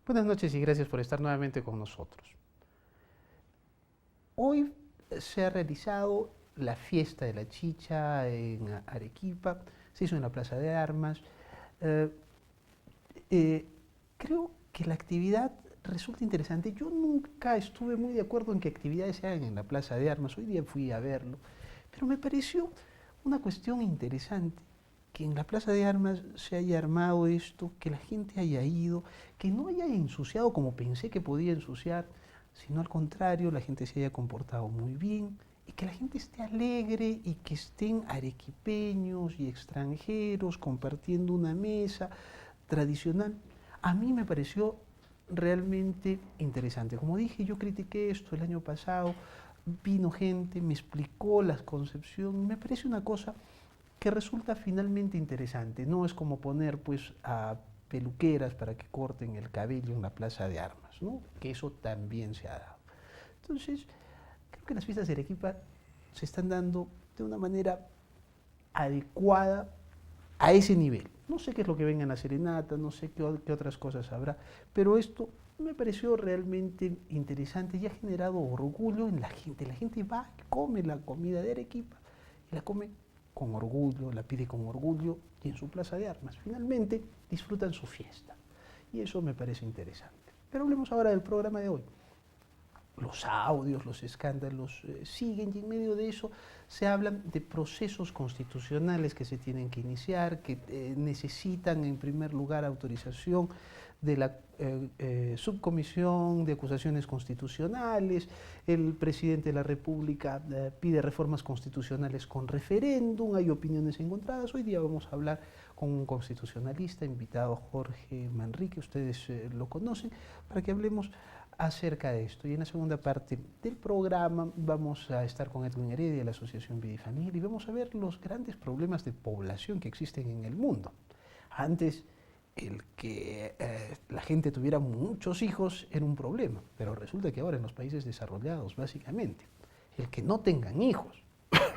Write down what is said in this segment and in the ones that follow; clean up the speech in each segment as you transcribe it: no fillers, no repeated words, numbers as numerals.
Buenas noches y gracias por estar nuevamente con nosotros. Hoy se ha realizado la fiesta de la chicha en Arequipa, se hizo en la Plaza de Armas. Eh, eh, Creo que la actividad resulta interesante. Yo nunca estuve muy de acuerdo en que actividades se hagan en la Plaza de Armas, hoy día fui a verlo, pero me pareció una cuestión interesante que en la Plaza de Armas se haya armado esto, que la gente haya ido, que no haya ensuciado como pensé que podía ensuciar, sino al contrario, la gente se haya comportado muy bien y que la gente esté alegre y que estén arequipeños y extranjeros compartiendo una mesa tradicional. A mí me pareció realmente interesante. Como dije, yo critiqué esto el año pasado, vino gente, me explicó la concepción, me parece una cosa que resulta finalmente interesante. No es como poner pues a peluqueras para que corten el cabello en la Plaza de Armas, ¿no? Que eso también se ha dado. Entonces, creo que las fiestas de Arequipa se están dando de una manera adecuada a ese nivel. No sé qué es lo que venga en la serenata, no sé qué otras cosas habrá, pero esto me pareció realmente interesante y ha generado orgullo en la gente. La gente va y come la comida de Arequipa y la come con orgullo, la pide con orgullo y en su plaza de armas. Finalmente disfrutan su fiesta y eso me parece interesante. Pero hablemos ahora del programa de hoy. Los audios, los escándalos siguen y en medio de eso se hablan de procesos constitucionales que se tienen que iniciar, que necesitan en primer lugar autorización de la subcomisión de acusaciones constitucionales. El presidente de la República pide reformas constitucionales con referéndum, hay opiniones encontradas. Hoy día vamos a hablar con un constitucionalista invitado, Jorge Manrique, ustedes lo conocen, para que hablemos acerca de esto. Y en la segunda parte del programa vamos a estar con Edwin Heredia de la Asociación Vida y Familia y vamos a ver los grandes problemas de población que existen en el mundo. Antes, el que la gente tuviera muchos hijos era un problema, pero resulta que ahora en los países desarrollados, básicamente, el que no tengan hijos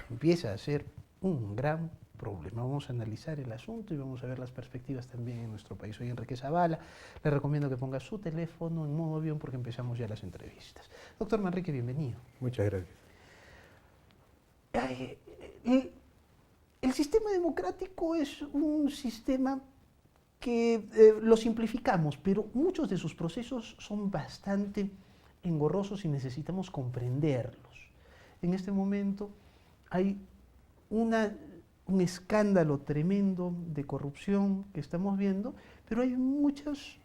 empieza a ser un gran problema. Vamos a analizar el asunto y vamos a ver las perspectivas también en nuestro país. Soy Enrique Zavala, le recomiendo que ponga su teléfono en modo avión porque empezamos ya las entrevistas. Doctor Manrique, bienvenido. Muchas gracias. El, el sistema democrático es un sistema que lo simplificamos, pero muchos de sus procesos son bastante engorrosos y necesitamos comprenderlos. En este momento hay una, un escándalo tremendo de corrupción que estamos viendo, pero hay muchas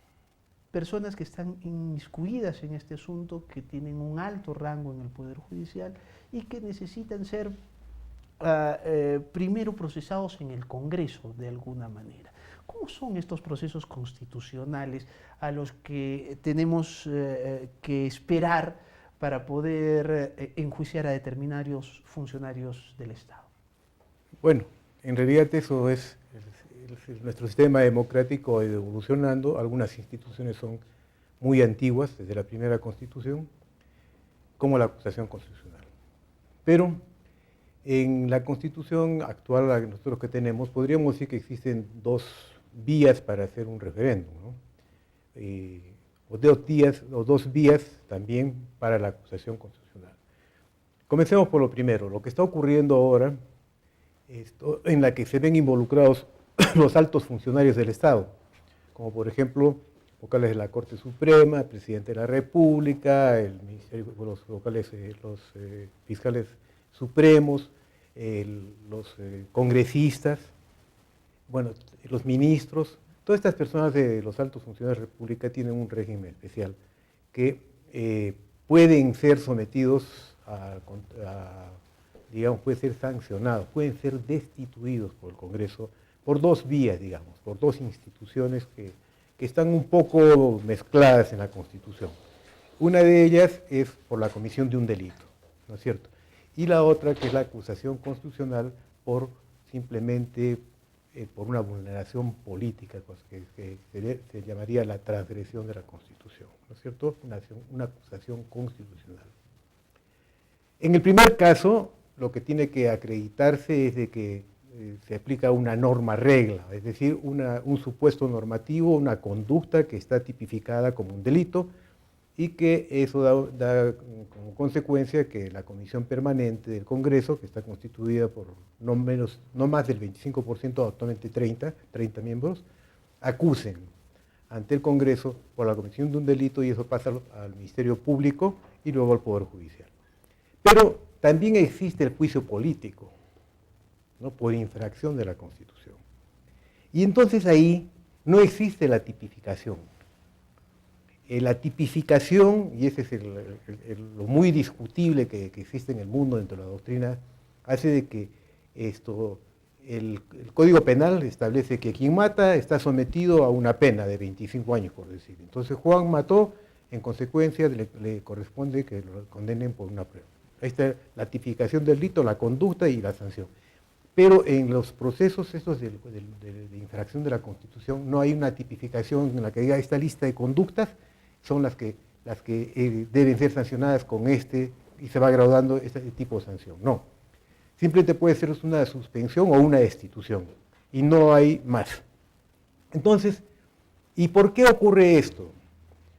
personas que están inmiscuidas en este asunto, que tienen un alto rango en el Poder Judicial y que necesitan ser primero procesados en el Congreso de alguna manera. ¿Cómo son estos procesos constitucionales a los que tenemos que esperar para poder enjuiciar a determinados funcionarios del Estado? Bueno, en realidad eso es, nuestro sistema democrático ha ido evolucionando. Algunas instituciones son muy antiguas, desde la primera Constitución, como la acusación constitucional. Pero en la Constitución actual, la que nosotros que tenemos, podríamos decir que existen dos vías para hacer un referéndum, ¿no? O dos vías también para la acusación constitucional. Comencemos por lo primero, lo que está ocurriendo ahora, en la que se ven involucrados los altos funcionarios del Estado, como por ejemplo vocales de la Corte Suprema, el presidente de la República, el ministerio, los vocales, los fiscales supremos, los congresistas, bueno, los ministros. Todas estas personas de los altos funcionarios de la República tienen un régimen especial que pueden ser sometidos digamos, pueden ser sancionados, pueden ser destituidos por el Congreso por dos vías, digamos, por dos instituciones que están un poco mezcladas en la Constitución. Una de ellas es por la comisión de un delito, ¿no es cierto? Y la otra, que es la acusación constitucional por simplemente por una vulneración política, que se llamaría la transgresión de la Constitución, ¿no es cierto? Una acusación constitucional. En el primer caso, lo que tiene que acreditarse es de que se aplica una norma regla, es decir, un supuesto normativo, una conducta que está tipificada como un delito y que eso da como consecuencia que la Comisión Permanente del Congreso, que está constituida por no más del 25%, actualmente 30 miembros, acusen ante el Congreso por la comisión de un delito y eso pasa al Ministerio Público y luego al Poder Judicial. Pero también existe el juicio político, ¿no?, por infracción de la Constitución. Y entonces ahí no existe la tipificación. La tipificación, y ese es lo muy discutible que existe en el mundo dentro de la doctrina, hace de que el Código Penal establece que quien mata está sometido a una pena de 25 años, por decir. Entonces Juan mató, en consecuencia le corresponde que lo condenen por una prueba. Ahí está la tipificación del delito, la conducta y la sanción. Pero en los procesos estos de infracción de la Constitución no hay una tipificación en la que diga esta lista de conductas son las que deben ser sancionadas con y se va graduando este tipo de sanción. No. Simplemente puede ser una suspensión o una destitución y no hay más. Entonces, ¿y por qué ocurre esto?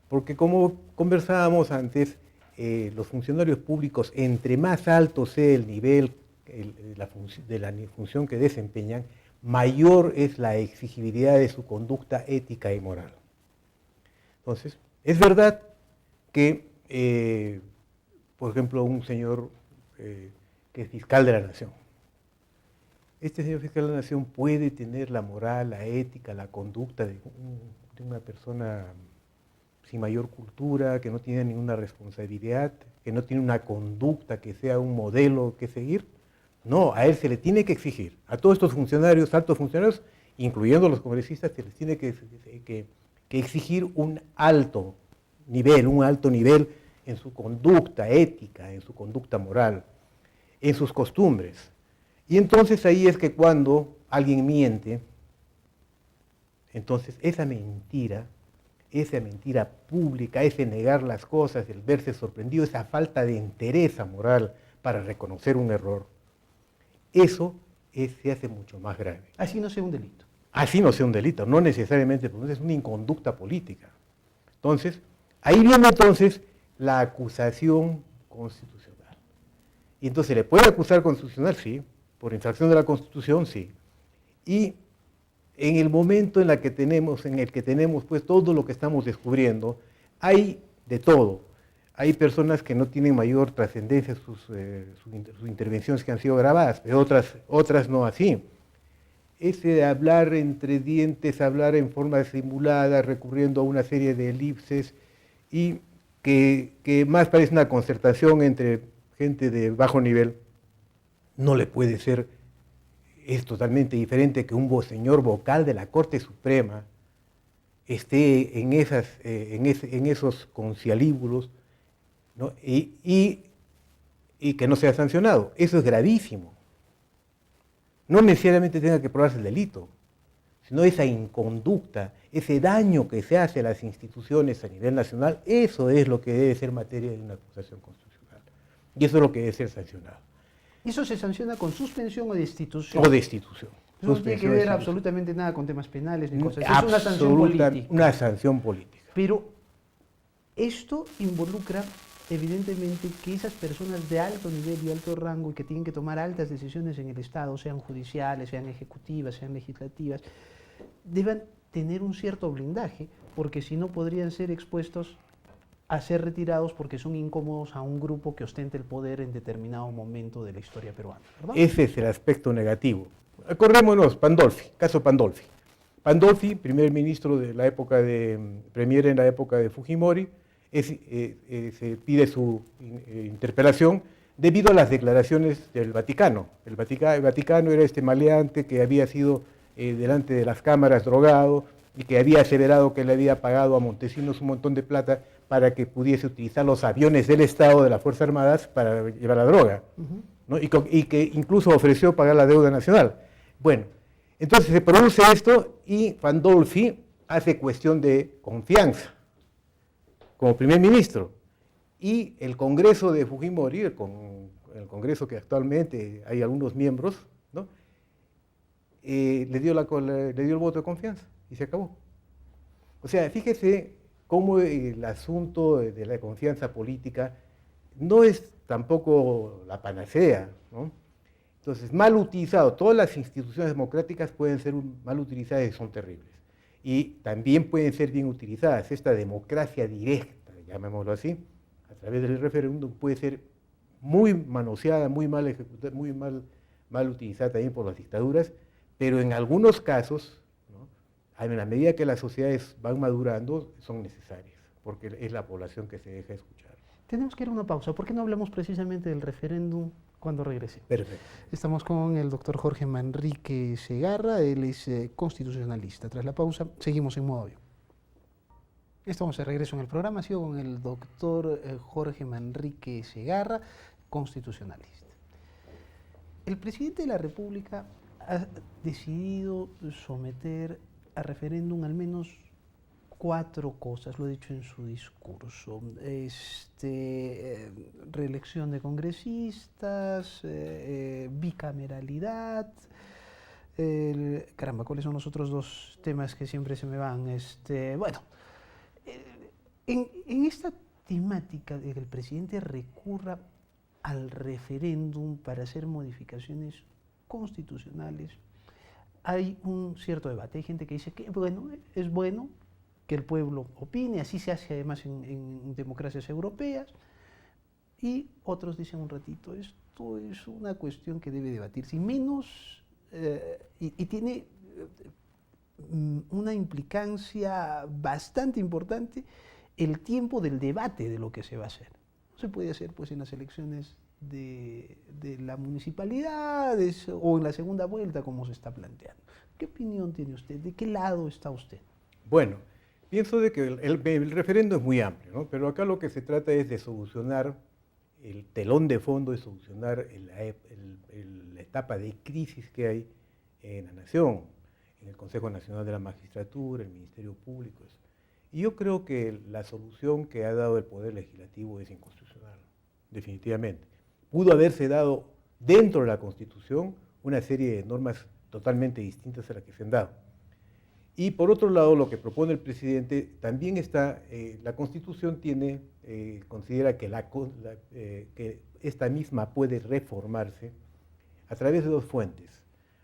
Porque como conversábamos antes, los funcionarios públicos, entre más alto sea el nivel de la función que desempeñan, mayor es la exigibilidad de su conducta ética y moral. Entonces, es verdad que, por ejemplo, un señor que es fiscal de la nación, este señor fiscal de la nación puede tener la moral, la ética, la conducta de una persona sin mayor cultura, que no tiene ninguna responsabilidad, que no tiene una conducta que sea un modelo que seguir. No, a él se le tiene que exigir, a todos estos funcionarios, altos funcionarios, incluyendo los congresistas, se les tiene que exigir un alto nivel en su conducta ética, en su conducta moral, en sus costumbres. Y entonces ahí es que cuando alguien miente, entonces esa mentira pública, ese negar las cosas, el verse sorprendido, esa falta de entereza moral para reconocer un error, eso se hace mucho más grave. Así no sea un delito. Así no sea un delito, no necesariamente, porque es una inconducta política. Entonces, ahí viene entonces la acusación constitucional. Y entonces, ¿se le puede acusar constitucional? Sí. Por infracción de la Constitución, sí. Y en el momento en el que tenemos pues todo lo que estamos descubriendo, hay de todo. Hay personas que no tienen mayor trascendencia sus intervenciones que han sido grabadas, pero otras no así. Ese de hablar entre dientes, hablar en forma simulada, recurriendo a una serie de elipses, y que más parece una concertación entre gente de bajo nivel, no le puede ser, es totalmente diferente que un señor vocal de la Corte Suprema esté en esos conciliábulos, ¿no? y que no sea sancionado. Eso es gravísimo. No necesariamente tenga que probarse el delito, sino esa inconducta, ese daño que se hace a las instituciones a nivel nacional, eso es lo que debe ser materia de una acusación constitucional. Y eso es lo que debe ser sancionado. ¿Eso se sanciona con suspensión o destitución? O destitución. Eso no tiene que ver absolutamente nada con temas penales ni cosas. Es una sanción política. Una sanción política. Pero esto involucra, evidentemente, que esas personas de alto nivel y alto rango y que tienen que tomar altas decisiones en el Estado, sean judiciales, sean ejecutivas, sean legislativas, deban tener un cierto blindaje, porque si no podrían ser expuestos a ser retirados porque son incómodos a un grupo que ostenta el poder en determinado momento de la historia peruana, ¿verdad? Ese es el aspecto negativo. Acordémonos, Pandolfi, caso Pandolfi. Pandolfi, primer ministro de la época premier en la época de Fujimori, se pide su interpelación debido a las declaraciones del Vaticano. El Vaticano era este maleante que había sido delante de las cámaras drogado y que había aseverado que le había pagado a Montesinos un montón de plata para que pudiese utilizar los aviones del Estado de las Fuerzas Armadas para llevar la droga, ¿no? y que incluso ofreció pagar la deuda nacional. Bueno, entonces se produce esto y Pandolfi hace cuestión de confianza como primer ministro. Y el Congreso de Fujimori, el Congreso que actualmente hay algunos miembros, ¿no?, le dio el voto de confianza y se acabó. O sea, fíjese cómo el asunto de la confianza política no es tampoco la panacea, ¿no? Entonces, mal utilizado, todas las instituciones democráticas pueden ser mal utilizadas y son terribles. Y también pueden ser bien utilizadas. Esta democracia directa, llamémoslo así, a través del referéndum, puede ser muy manoseada, muy mal ejecutada, mal utilizada también por las dictaduras, pero en algunos casos, ¿no?, en la medida que las sociedades van madurando, son necesarias, porque es la población que se deja escuchar. Tenemos que ir a una pausa. ¿Por qué no hablamos precisamente del referéndum cuando regrese? Perfecto. Estamos con el doctor Jorge Manrique Segarra, él es constitucionalista. Tras la pausa, seguimos en modo avión. Estamos de regreso en el programa, sigo con el doctor Jorge Manrique Segarra, constitucionalista. El presidente de la República ha decidido someter a referéndum al menos 4 cosas, lo he dicho en su discurso. Reelección de congresistas, bicameralidad, caramba, ¿cuáles son los otros 2 temas que siempre se me van? Bueno, en esta temática de que el presidente recurra al referéndum para hacer modificaciones constitucionales, hay un cierto debate. Hay gente que dice que bueno, es bueno que el pueblo opine, así se hace además en democracias europeas, y otros dicen un ratito, esto es una cuestión que debe debatirse, y menos, y tiene una implicancia bastante importante el tiempo del debate de lo que se va a hacer. No se puede hacer pues en las elecciones de la municipalidad o en la segunda vuelta como se está planteando. ¿Qué opinión tiene usted? ¿De qué lado está usted? Bueno, pienso de que el referendo es muy amplio, ¿no? Pero acá lo que se trata es de solucionar el telón de fondo, de solucionar la etapa de crisis que hay en la nación, en el Consejo Nacional de la Magistratura, el Ministerio Público. Eso. Y yo creo que la solución que ha dado el Poder Legislativo es inconstitucional, definitivamente. Pudo haberse dado dentro de la Constitución una serie de normas totalmente distintas a las que se han dado. Y por otro lado, lo que propone el presidente también está, la Constitución considera que esta misma puede reformarse a través de 2 fuentes,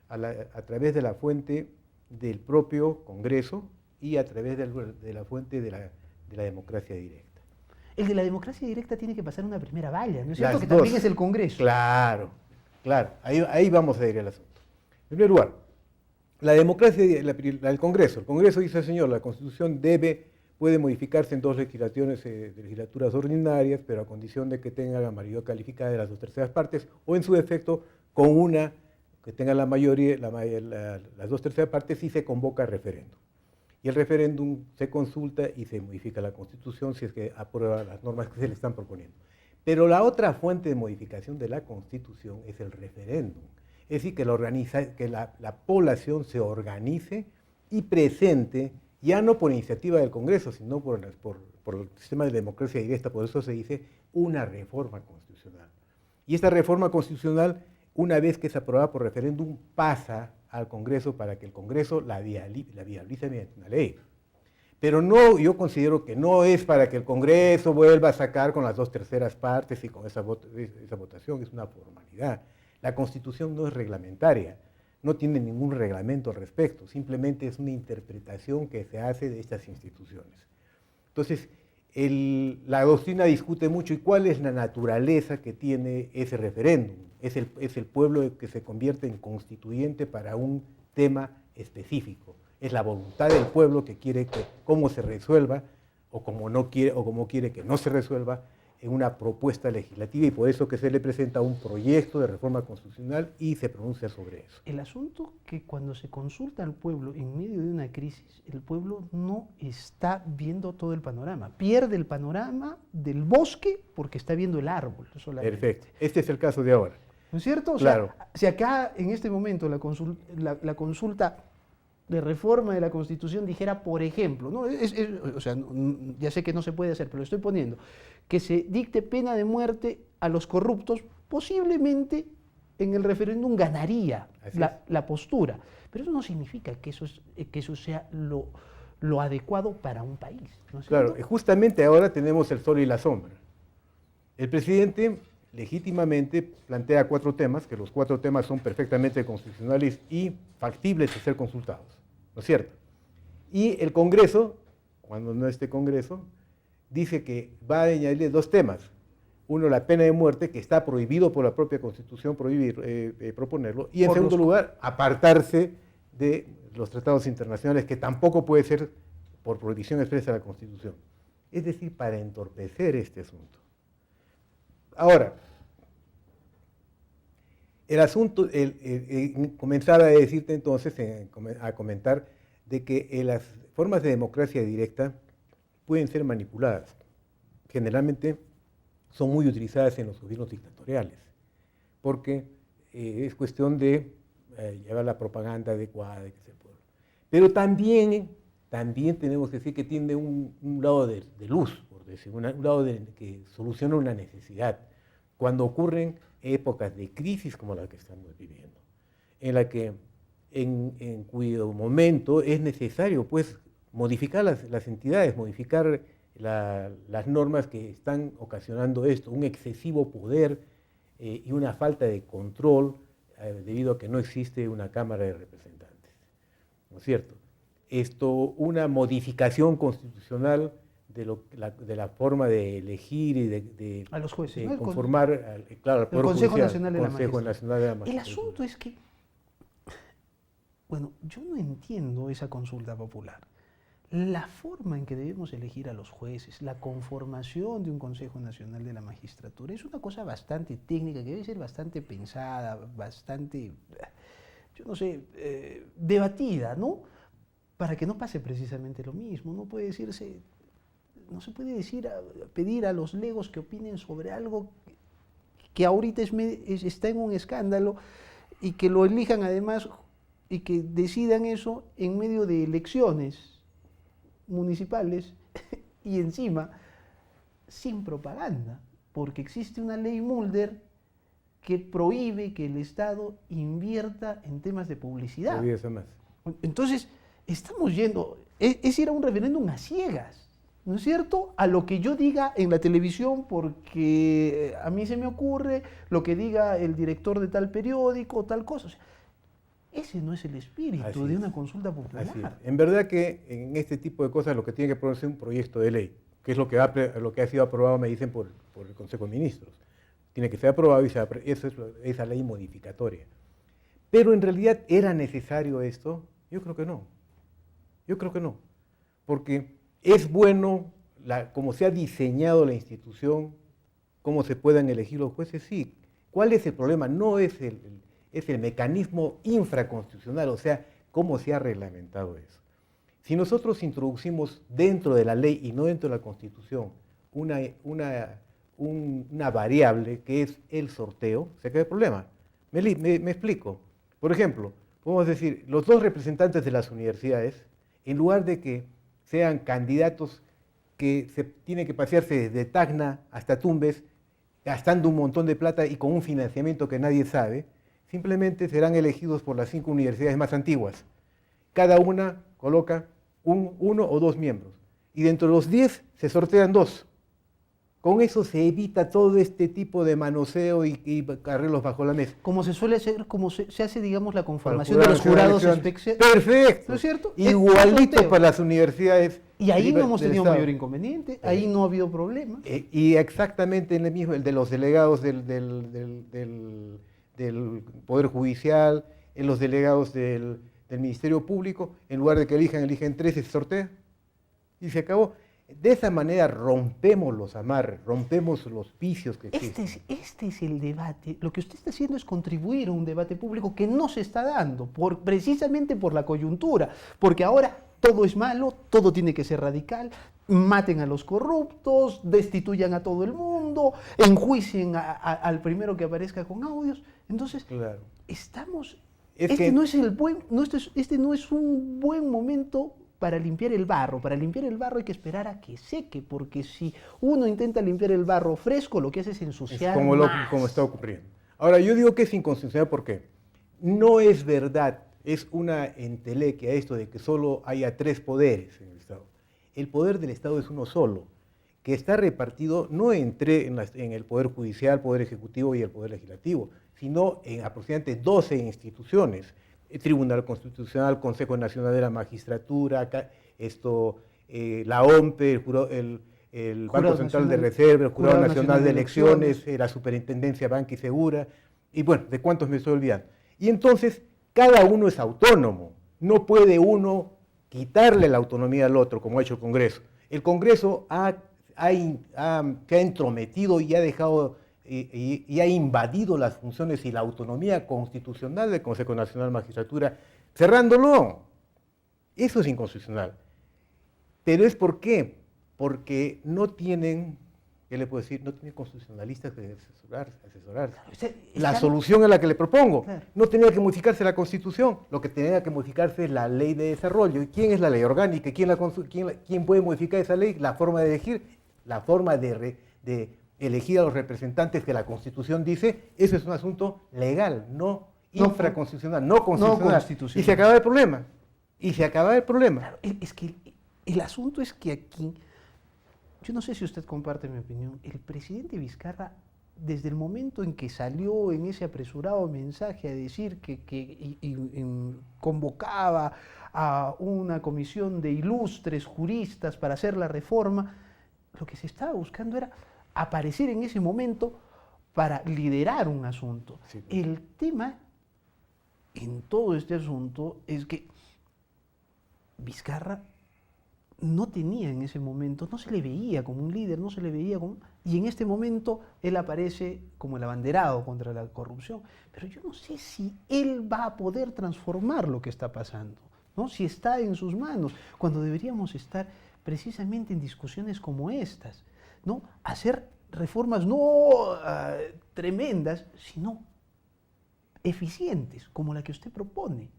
a través de la fuente del propio Congreso y a través de la fuente de la democracia directa. El de la democracia directa tiene que pasar una primera valla, ¿no es cierto? Las Que dos. también es el Congreso. Claro, ahí vamos a ir al asunto. En primer lugar, la democracia, el Congreso dice, señor, la Constitución puede modificarse en 2 legislaturas ordinarias, pero a condición de que tenga la mayoría calificada de las 2/3 partes, o en su defecto, con una que tenga la mayoría, las 2/3 partes, y se convoca referéndum. Y el referéndum se consulta y se modifica la Constitución si es que aprueba las normas que se le están proponiendo. Pero la otra fuente de modificación de la Constitución es el referéndum. Es decir, que la población se organice y presente, ya no por iniciativa del Congreso, sino por el sistema de democracia directa, por eso se dice una reforma constitucional. Y esta reforma constitucional, una vez que es aprobada por referéndum, pasa al Congreso para que el Congreso la viabilice mediante una ley. Pero no, yo considero que no es para que el Congreso vuelva a sacar con las 2/3 partes y con esa votación, es una formalidad. La Constitución no es reglamentaria, no tiene ningún reglamento al respecto, simplemente es una interpretación que se hace de estas instituciones. Entonces, la doctrina discute mucho, ¿y cuál es la naturaleza que tiene ese referéndum? Es el pueblo que se convierte en constituyente para un tema específico. Es la voluntad del pueblo que quiere cómo se resuelva, o como quiere que no se resuelva, en una propuesta legislativa, y por eso que se le presenta un proyecto de reforma constitucional y se pronuncia sobre eso. El asunto que cuando se consulta al pueblo en medio de una crisis, el pueblo no está viendo todo el panorama, pierde el panorama del bosque porque está viendo el árbol solamente. Perfecto, este es el caso de ahora. ¿No es cierto? Claro. O sea, si acá en este momento la consulta de reforma de la Constitución dijera, por ejemplo, ¿no? O sea, ya sé que no se puede hacer, pero lo estoy poniendo, que se dicte pena de muerte a los corruptos, posiblemente en el referéndum ganaría Así la postura. Pero eso no significa que eso sea lo adecuado para un país, ¿no es Claro, cierto? justamente ahora tenemos el sol y la sombra. El presidente legítimamente plantea 4 temas, que los 4 temas son perfectamente constitucionales y factibles de ser consultados, ¿no es cierto? Y el Congreso, cuando no esté Congreso, dice que va a añadirle 2 temas. Uno, la pena de muerte, que está prohibido por la propia Constitución proponerlo, y en segundo lugar, apartarse de los tratados internacionales, que tampoco puede ser por prohibición expresa de la Constitución. Es decir, para entorpecer este asunto. Ahora, el asunto, comenzaba a decirte entonces, a comentar, de que las formas de democracia directa pueden ser manipuladas. Generalmente son muy utilizadas en los gobiernos dictatoriales, porque es cuestión de llevar la propaganda adecuada de que se puede. Pero también tenemos que decir que tiene un lado de luz, por decir, un lado que soluciona una necesidad. Cuando ocurren épocas de crisis como la que estamos viviendo, en la que en cuyo momento es necesario pues modificar las entidades, modificar las normas que están ocasionando esto, un excesivo poder y una falta de control debido a que no existe una Cámara de Representantes, ¿no es cierto? Una modificación constitucional de la forma de elegir y de A los jueces, de ¿no? conformar, claro, al El Consejo Nacional de la Consejo Nacional de la El Magistratura. asunto es que, bueno, yo no entiendo esa consulta popular. La forma en que debemos elegir a los jueces, la conformación de un Consejo Nacional de la Magistratura, es una cosa bastante técnica, que debe ser bastante pensada, bastante, yo no sé, debatida, ¿no? Para que no pase precisamente lo mismo. No se puede pedir a los legos que opinen sobre algo que ahorita está en un escándalo y que lo elijan además y que decidan eso en medio de elecciones municipales y encima sin propaganda, porque existe una ley Mulder que prohíbe que el Estado invierta en temas de publicidad. Entonces, estamos yendo, es ir a un referéndum a ciegas, ¿no es cierto? A lo que yo diga en la televisión, porque a mí se me ocurre, lo que diga el director de tal periódico, tal cosa. O sea, ese no es el espíritu de una consulta popular. Así es. En verdad que en este tipo de cosas lo que tiene que ponerse es un proyecto de ley, que es lo que ha sido aprobado, me dicen, por el Consejo de Ministros. Tiene que ser aprobado y esa es esa ley modificatoria. Pero en realidad, ¿era necesario esto? Yo creo que no. Yo creo que no. Porque es bueno cómo se ha diseñado la institución, cómo se puedan elegir los jueces, sí. ¿Cuál es el problema? No es el mecanismo infraconstitucional, o sea, cómo se ha reglamentado eso. Si nosotros introducimos dentro de la ley y no dentro de la Constitución una variable que es el sorteo, se acaba el problema. Me explico. Por ejemplo, podemos decir, los 2 representantes de las universidades, en lugar de que sean candidatos que tienen que pasearse desde Tacna hasta Tumbes, gastando un montón de plata y con un financiamiento que nadie sabe, simplemente serán elegidos por las 5 universidades más antiguas. Cada una coloca 1 o 2 miembros. Y dentro de los 10 se sortean 2. Con eso se evita todo este tipo de manoseo y arreglos bajo la mesa. Como se suele hacer, como se hace, digamos, la conformación de los jurados especiales. Perfecto. ¿No es cierto? Igualito para las universidades. Y ahí no hemos tenido mayor inconveniente, ahí no ha habido problemas. Y exactamente el mismo, el de los delegados del Poder Judicial, en los delegados del Ministerio Público, en lugar de que eligen 13, se sortea y se acabó. De esa manera rompemos los amarres, rompemos los vicios que existen. Este es el debate. Lo que usted está haciendo es contribuir a un debate público que no se está dando, precisamente por la coyuntura, porque ahora todo es malo, todo tiene que ser radical, maten a los corruptos, destituyan a todo el mundo, enjuicien al primero que aparezca con audios. Entonces, claro, este no es un buen momento para limpiar el barro. Para limpiar el barro hay que esperar a que seque, porque si uno intenta limpiar el barro fresco, lo que hace es ensuciar como más. Como está ocurriendo. Ahora, yo digo que es inconstitucional porque no es verdad, es una entelequia esto de que solo haya 3 poderes en el Estado. El poder del Estado es uno solo, que está repartido no en el Poder Judicial, Poder Ejecutivo y el Poder Legislativo, sino en aproximadamente 12 instituciones. El Tribunal Constitucional, Consejo Nacional de la Magistratura, la OMPE, el Banco Central de Reserva, el Jurado Nacional de Elecciones, la Superintendencia Banca y Segura, y bueno, ¿de cuántos me estoy olvidando? Y entonces, cada uno es autónomo, no puede uno quitarle la autonomía al otro, como ha hecho el Congreso. El Congreso se ha entrometido y ha dejado y ha invadido las funciones y la autonomía constitucional del Consejo Nacional de Magistratura, cerrándolo. Eso es inconstitucional. Pero ¿es por qué? Porque no tienen, ¿qué le puedo decir? No tienen constitucionalistas que asesorarse. La solución es la que le propongo. Claro. No tenía que modificarse la Constitución, lo que tenía que modificarse es la ley de desarrollo. ¿Y quién es la ley orgánica? ¿Quién puede modificar esa ley? La forma de elegir, la forma de elegir a los representantes que la Constitución dice, eso es un asunto legal, no infraconstitucional, no constitucional. Y se acaba el problema. Claro, es que el asunto es que aquí, yo no sé si usted comparte mi opinión, el presidente Vizcarra, desde el momento en que salió en ese apresurado mensaje a decir que convocaba a una comisión de ilustres juristas para hacer la reforma, lo que se estaba buscando era aparecer en ese momento para liderar un asunto. Sí. El tema en todo este asunto es que Vizcarra no tenía en ese momento, no se le veía como un líder, y en este momento él aparece como el abanderado contra la corrupción. Pero yo no sé si él va a poder transformar lo que está pasando, ¿no? Si está en sus manos, cuando deberíamos estar precisamente en discusiones como estas, ¿no? Hacer reformas no tremendas, sino eficientes, como la que usted propone,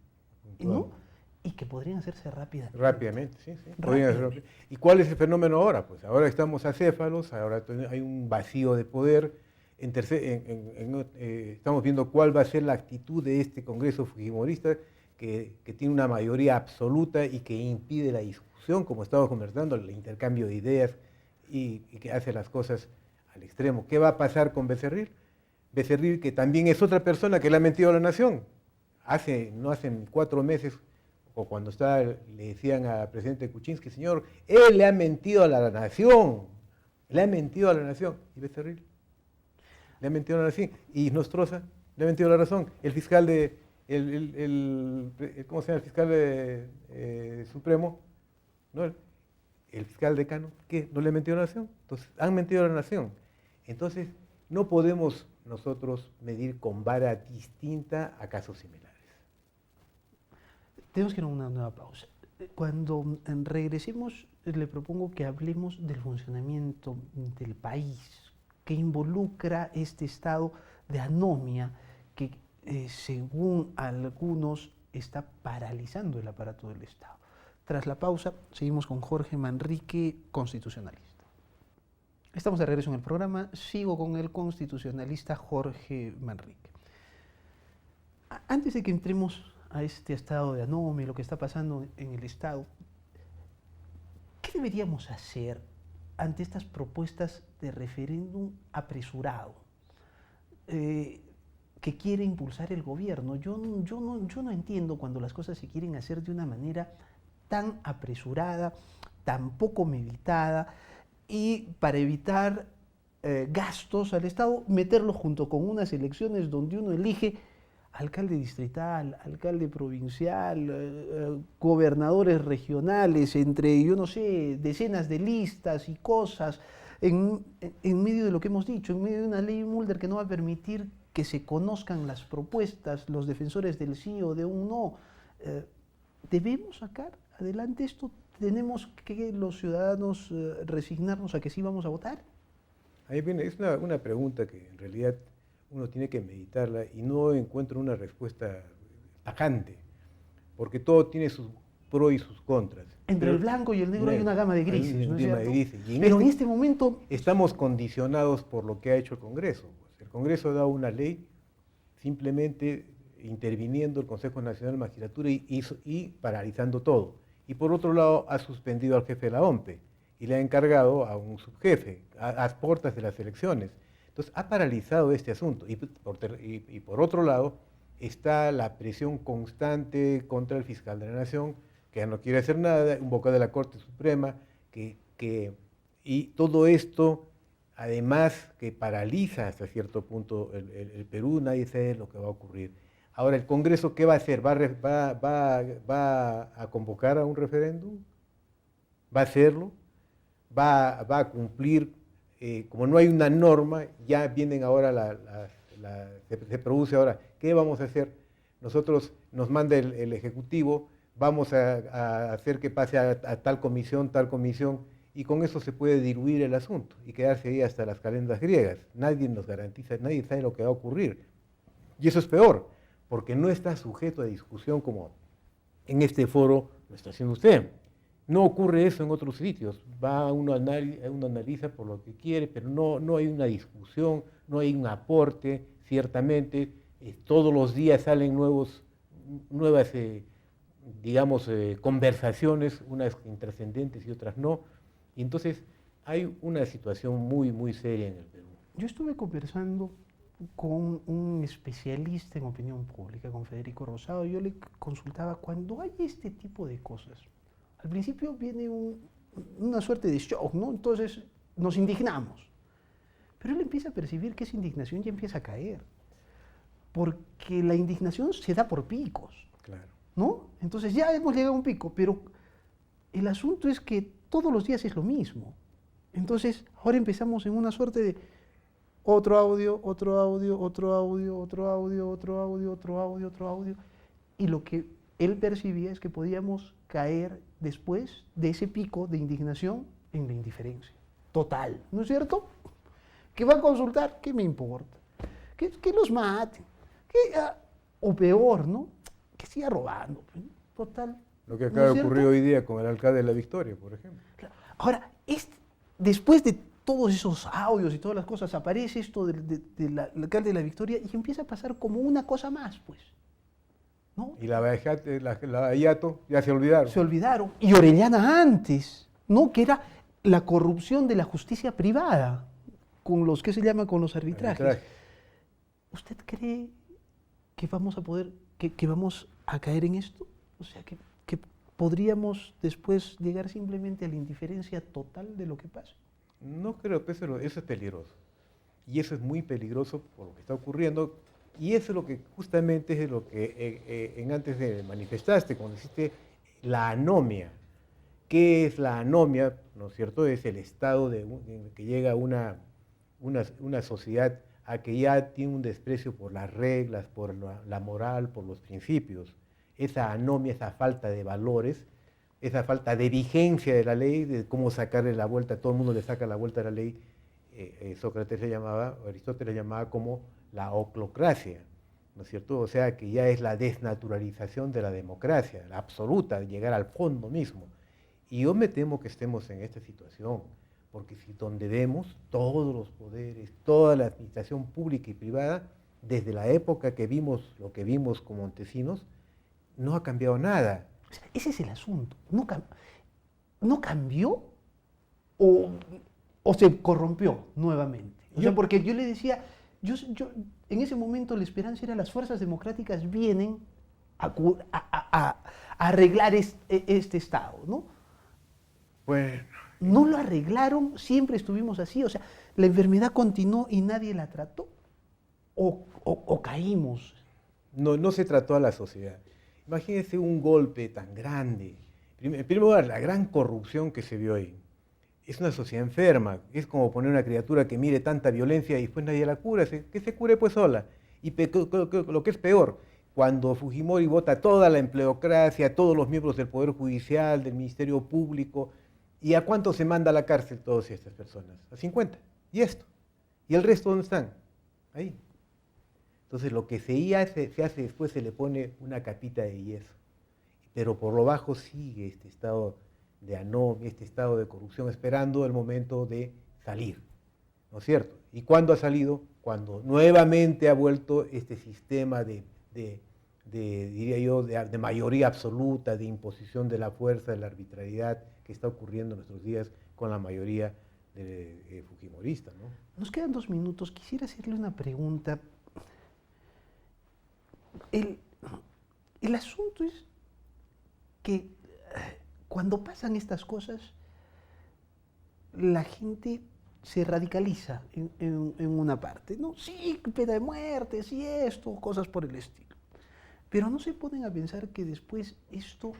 ¿no? Y que podrían hacerse rápidamente. Rápidamente, sí. Rápidamente. ¿Y cuál es el fenómeno ahora? Pues ahora estamos acéfalos, ahora hay un vacío de poder. Estamos viendo cuál va a ser la actitud de este Congreso fujimorista que tiene una mayoría absoluta y que impide la discusión, como estamos conversando, el intercambio de ideas y que hace las cosas al extremo. ¿Qué va a pasar con Becerril? Becerril, que también es otra persona que le ha mentido a la nación. No hace 4 meses, o cuando le decían al presidente Kuczynski, señor, él le ha mentido a la nación, ¿Y Becerril? Le ha mentido a la nación. Y Nostroza le ha mentido a la razón. El fiscal ¿cómo se llama? El fiscal supremo, ¿no? El fiscal decano, ¿qué? ¿No le ha mentido a la nación? Entonces, han mentido a la nación. Entonces, no podemos nosotros medir con vara distinta a casos similares. Tenemos que ir a una nueva pausa. Cuando regresemos, le propongo que hablemos del funcionamiento del país, que involucra este estado de anomia que, según algunos, está paralizando el aparato del Estado. Tras la pausa, seguimos con Jorge Manrique, constitucionalista. Estamos de regreso en el programa. Sigo con el constitucionalista Jorge Manrique. Antes de que entremos a este estado de anomia, lo que está pasando en el Estado, ¿qué deberíamos hacer ante estas propuestas de referéndum apresurado que quiere impulsar el gobierno? Yo no entiendo cuando las cosas se quieren hacer de una manera tan apresurada, tan poco meditada, y para evitar gastos al Estado, meterlo junto con unas elecciones donde uno elige alcalde distrital, alcalde provincial, gobernadores regionales, entre, yo no sé, decenas de listas y cosas, en medio de lo que hemos dicho, en medio de una ley Mulder que no va a permitir que se conozcan las propuestas, los defensores del sí o de un no. ¿Debemos sacar adelante esto? ¿Tenemos que los ciudadanos resignarnos a que sí vamos a votar? Ahí viene, es una pregunta que en realidad uno tiene que meditarla y no encuentro una respuesta tajante, porque todo tiene sus pros y sus contras. Entre el blanco y el negro hay una gama de grises, ¿no es cierto? Pero en este momento estamos condicionados por lo que ha hecho el Congreso. El Congreso ha dado una ley simplemente interviniendo el Consejo Nacional de Magistratura y paralizando todo. Y por otro lado, ha suspendido al jefe de la OMPE y le ha encargado a un subjefe, a puertas de las elecciones. Entonces, ha paralizado este asunto. Y por otro lado, está la presión constante contra el fiscal de la Nación, que ya no quiere hacer nada, un vocal de la Corte Suprema, y todo esto, además, que paraliza hasta cierto punto el Perú, nadie sabe lo que va a ocurrir. Ahora, ¿el Congreso qué va a hacer? ¿Va a convocar a un referéndum? ¿Va a hacerlo? ¿Va a cumplir? Como no hay una norma, ya vienen ahora, se produce ahora, ¿qué vamos a hacer? Nosotros nos manda el Ejecutivo, vamos a hacer que pase a tal comisión, y con eso se puede diluir el asunto y quedarse ahí hasta las calendas griegas. Nadie nos garantiza, nadie sabe lo que va a ocurrir. Y eso es peor, porque no está sujeto a discusión como en este foro lo está haciendo usted. No ocurre eso en otros sitios. Uno analiza por lo que quiere, pero no hay una discusión, no hay un aporte, ciertamente. Todos los días salen nuevas conversaciones, unas intrascendentes y otras no. Y entonces hay una situación muy, muy seria en el Perú. Yo estuve conversando con un especialista en opinión pública, con Federico Rosado. Yo le consultaba, cuando hay este tipo de cosas, al principio viene una suerte de shock, ¿no? Entonces nos indignamos. Pero él empieza a percibir que esa indignación ya empieza a caer. Porque la indignación se da por picos. Claro. ¿No? Entonces ya hemos llegado a un pico, pero el asunto es que todos los días es lo mismo. Entonces ahora empezamos en una suerte de otro audio, otro audio, otro audio, otro audio, otro audio, otro audio, otro audio. Y lo que él percibía es que podíamos caer después de ese pico de indignación en la indiferencia total, ¿no es cierto? ¿Que va a consultar? ¿Qué me importa? Que los maten. O peor, ¿no? Que siga robando. Total. Lo que acaba de ocurrir hoy día con el alcalde de La Victoria, por ejemplo. Ahora, después de todos esos audios y todas las cosas, aparece esto del alcalde de La Victoria y empieza a pasar como una cosa más, pues. ¿No? Y la Bayato ya se olvidaron. Se olvidaron. Y Orellana antes, ¿no? Que era la corrupción de la justicia privada, con los que se llama con los arbitrajes. ¿Usted cree que vamos a poder, que vamos a caer en esto? O sea, que podríamos después llegar simplemente a la indiferencia total de lo que pasa. No creo, eso es peligroso. Y eso es muy peligroso por lo que está ocurriendo. Y eso es lo que justamente es lo que antes de manifestaste, cuando dijiste la anomia. ¿Qué es la anomia? ¿No es cierto? Es el estado en que llega una sociedad a que ya tiene un desprecio por las reglas, por la moral, por los principios. Esa anomia, esa falta de valores, esa falta de vigencia de la ley, de cómo sacarle la vuelta, todo el mundo le saca la vuelta a la ley, Aristóteles le llamaba como la oclocracia, ¿no es cierto? O sea, que ya es la desnaturalización de la democracia, la absoluta, llegar al fondo mismo. Y yo me temo que estemos en esta situación, porque si donde vemos todos los poderes, toda la administración pública y privada, desde la época que vimos lo que vimos como montesinos, no ha cambiado nada. Ese es el asunto. ¿No cambió o se corrompió nuevamente? O sea, porque yo le decía, yo en ese momento la esperanza era las fuerzas democráticas vienen a arreglar este Estado, ¿no? Bueno. No lo arreglaron, siempre estuvimos así, o sea, la enfermedad continuó y nadie la trató, o caímos. No se trató a la sociedad. Imagínense un golpe tan grande. En primer lugar, la gran corrupción que se vio ahí. Es una sociedad enferma, es como poner una criatura que mire tanta violencia y después nadie la cura, que se cure pues sola. Y lo que es peor, cuando Fujimori vota toda la empleocracia, todos los miembros del Poder Judicial, del Ministerio Público, ¿y a cuánto se manda a la cárcel todas estas personas? A 50. ¿Y esto? ¿Y el resto dónde están? Ahí. Entonces lo que se hace después, se le pone una capita de yeso. Pero por lo bajo sigue este estado de anomia, este estado de corrupción, esperando el momento de salir. ¿no es cierto? ¿Y cuándo ha salido? Cuando nuevamente ha vuelto este sistema diría yo, de mayoría absoluta, de imposición de la fuerza, de la arbitrariedad que está ocurriendo en nuestros días con la mayoría fujimorista, ¿no? Nos quedan 2 minutos. Quisiera hacerle una pregunta. El asunto es que cuando pasan estas cosas, la gente se radicaliza en una parte, ¿no? Sí, pena de muerte, sí esto, cosas por el estilo. Pero no se ponen a pensar que después esto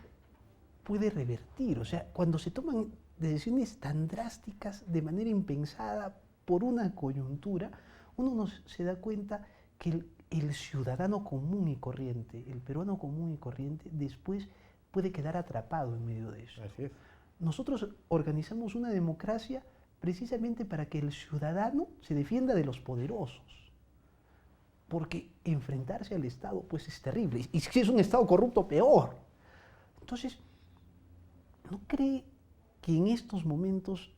puede revertir. O sea, cuando se toman decisiones tan drásticas de manera impensada por una coyuntura, uno se da cuenta que el ciudadano común y corriente, el peruano común y corriente, después puede quedar atrapado en medio de eso. Así es. Nosotros organizamos una democracia precisamente para que el ciudadano se defienda de los poderosos. Porque enfrentarse al Estado pues es terrible. Y si es un Estado corrupto, peor. Entonces, ¿no cree que en estos momentos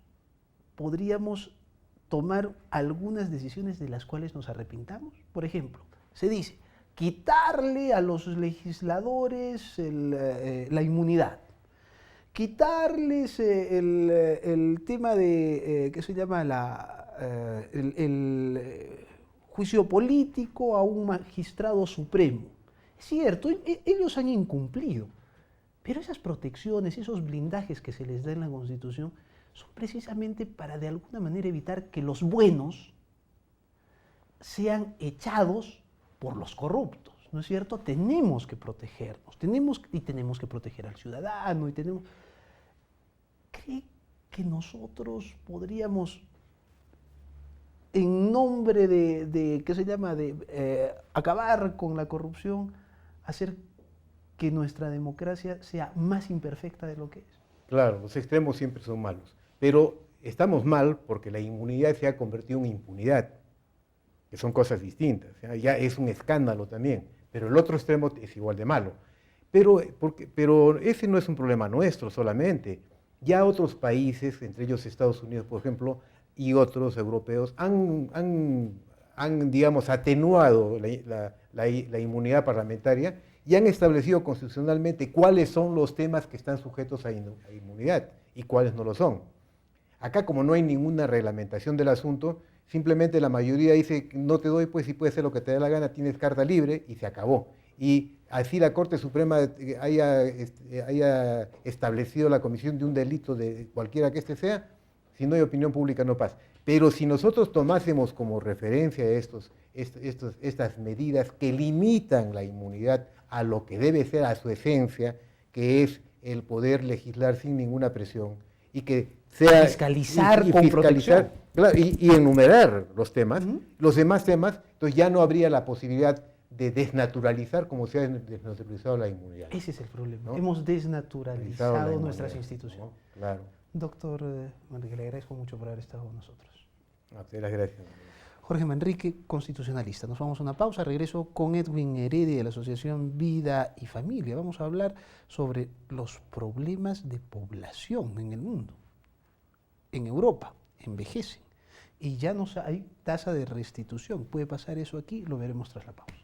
podríamos tomar algunas decisiones de las cuales nos arrepintamos? Por ejemplo, se dice, quitarle a los legisladores la inmunidad, quitarles el tema de, ¿qué se llama? El juicio político a un magistrado supremo. Es cierto, ellos han incumplido, pero esas protecciones, esos blindajes que se les da en la Constitución son precisamente para de alguna manera evitar que los buenos sean echados por los corruptos, ¿no es cierto? Tenemos que protegernos, tenemos que proteger al ciudadano, ¿Cree que nosotros podríamos, en nombre ¿qué se llama?, acabar con la corrupción, hacer que nuestra democracia sea más imperfecta de lo que es? Claro, los extremos siempre son malos, pero estamos mal porque la inmunidad se ha convertido en impunidad, que son cosas distintas, ya es un escándalo también, pero el otro extremo es igual de malo. Pero ese no es un problema nuestro solamente. Ya otros países, entre ellos Estados Unidos, por ejemplo, y otros europeos, han digamos, atenuado la inmunidad parlamentaria y han establecido constitucionalmente cuáles son los temas que están sujetos a inmunidad y cuáles no lo son. Acá, como no hay ninguna reglamentación del asunto, simplemente la mayoría dice, no te doy, pues si puedes hacer lo que te dé la gana, tienes carta libre y se acabó. Y así la Corte Suprema haya establecido la comisión de un delito de cualquiera que este sea, si no hay opinión pública no pasa. Pero si nosotros tomásemos como referencia estas medidas que limitan la inmunidad a lo que debe ser a su esencia, que es el poder legislar sin ninguna presión, y que sea fiscalizar con protección. Claro, y enumerar los temas, los demás temas, entonces ya no habría la posibilidad de desnaturalizar como se ha desnaturalizado la inmunidad. Ese es el problema. ¿No? Hemos desnaturalizado nuestras instituciones. ¿No? Claro. Doctor Manrique, le agradezco mucho por haber estado con nosotros. A usted las gracias. Jorge Manrique, constitucionalista. Nos vamos a una pausa. Regreso con Edwin Heredia de la Asociación Vida y Familia. Vamos a hablar sobre los problemas de población en el mundo. En Europa envejecen y ya no hay tasa de restitución. ¿Puede pasar eso aquí? Lo veremos tras la pausa.